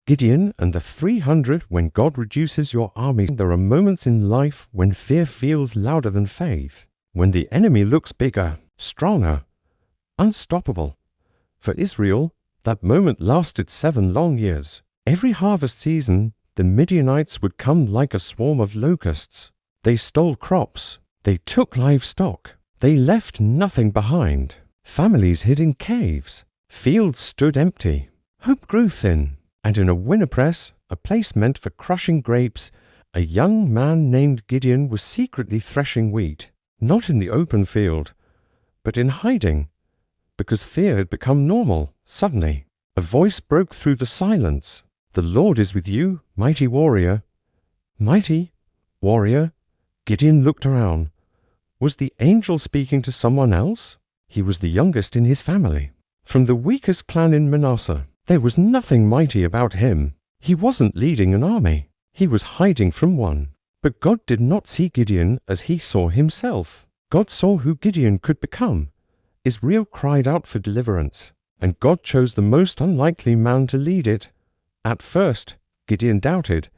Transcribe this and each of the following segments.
Gideon and the 300. When God reduces your army, there are moments in life when fear feels louder than faith, when the enemy looks bigger, stronger, unstoppable. For Israel, that moment lasted 7 long years. Every harvest season, the Midianites would come like a swarm of locusts. They stole crops. They took livestock. They left nothing behind. Families hid in caves. Fields stood empty. Hope grew thin. And in a winter press, a place meant for crushing grapes, a young man named Gideon was secretly threshing wheat, not in the open field, but in hiding, because fear had become normal. Suddenly, a voice broke through the silence. "The Lord is with you, mighty warrior." Mighty warrior? Gideon looked around. Was the angel speaking to someone else? He was the youngest in his family. From the weakest clan in Manasseh, there was nothing mighty about him. He wasn't leading an army. He was hiding from one. But God did not see Gideon as he saw himself. God saw who Gideon could become. Israel cried out for deliverance, and God chose the most unlikely man to lead it. At first, Gideon doubted.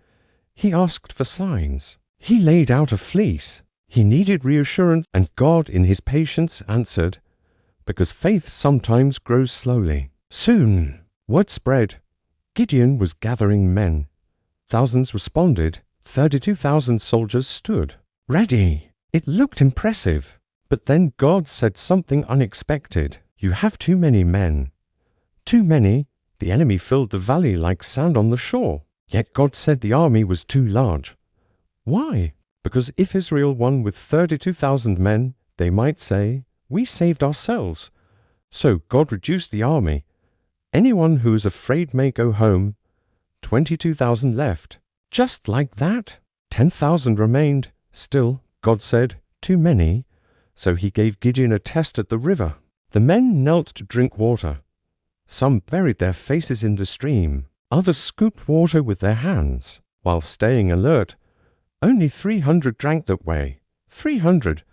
He asked for signs. He laid out a fleece. He needed reassurance, and God, in his patience, answered, because faith sometimes grows slowly. Soon, word spread. Gideon was gathering men. Thousands responded. 32,000 soldiers stood, ready. It looked impressive. But then God said something unexpected. You have too many men. Too many. The enemy filled the valley like sand on the shore. Yet God said the army was too large. Why? Because if Israel won with 32,000 men, they might say, we saved ourselves. So God reduced the army. Anyone who is afraid may go home. 22,000 left. Just like that. 10,000 remained. Still, God said, too many. So he gave Gideon a test at the river. The men knelt to drink water. Some buried their faces in the stream. Others scooped water with their hands. While staying alert, only 300 drank that way. 300.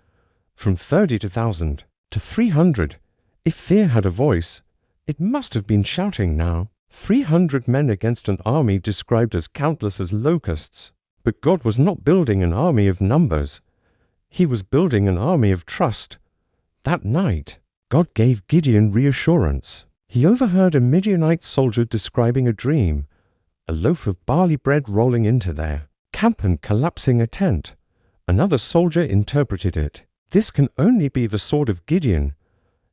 From 30,000 to 300. If fear had a voice, it must have been shouting now. 300 men against an army described as countless as locusts. But God was not building an army of numbers. He was building an army of trust. That night, God gave Gideon reassurance. He overheard a Midianite soldier describing a dream, a loaf of barley bread rolling into their camp and collapsing a tent. Another soldier interpreted it. This can only be the sword of Gideon.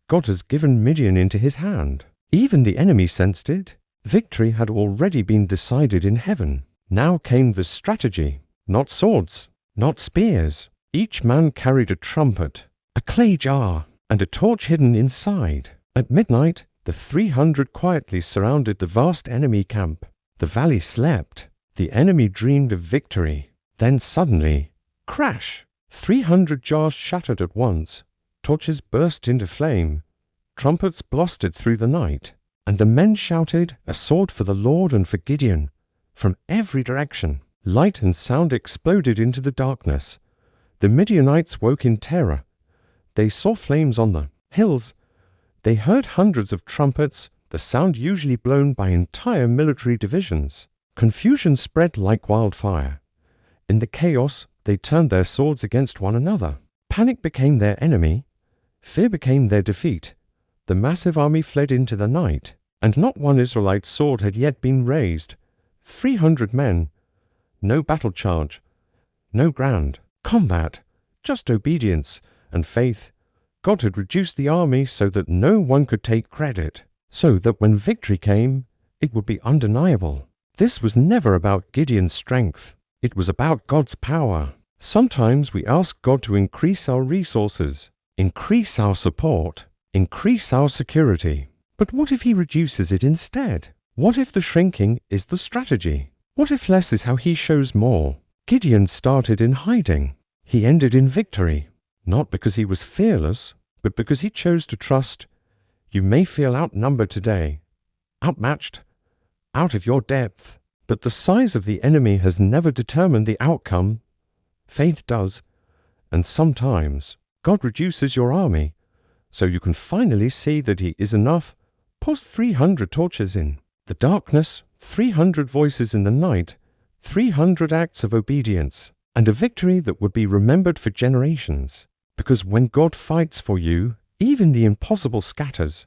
God has given Midian into his hand. Even the enemy sensed it. Victory had already been decided in heaven. Now came the strategy. Not swords, not spears. Each man carried a trumpet, a clay jar, and a torch hidden inside. At midnight, the 300 quietly surrounded the vast enemy camp. The valley slept. The enemy dreamed of victory. Then suddenly, crash! 300 jars shattered at once. Torches burst into flame. Trumpets blasted through the night. And the men shouted, "A sword for the Lord and for Gideon." From every direction, light and sound exploded into the darkness. The Midianites woke in terror. They saw flames on the hills. They heard hundreds of trumpets, the sound usually blown by entire military divisions. Confusion spread like wildfire. In the chaos, they turned their swords against one another. Panic became their enemy. Fear became their defeat. The massive army fled into the night, and not one Israelite sword had yet been raised. 300 men. No battle charge. No grand combat. Just obedience and faith. God had reduced the army so that no one could take credit, so that when victory came, it would be undeniable. This was never about Gideon's strength. It was about God's power. Sometimes we ask God to increase our resources, increase our support, increase our security. But what if he reduces it instead? What if the shrinking is the strategy? What if less is how he shows more? Gideon started in hiding. He ended in victory, not because he was fearless, but because he chose to trust. You may feel outnumbered today, outmatched, out of your depth, but the size of the enemy has never determined the outcome. Faith does, and sometimes God reduces your army so you can finally see that he is enough. Put 300 torches in. The darkness 300 voices in the night, 300 acts of obedience, and a victory that would be remembered for generations. Because when God fights for you, even the impossible scatters.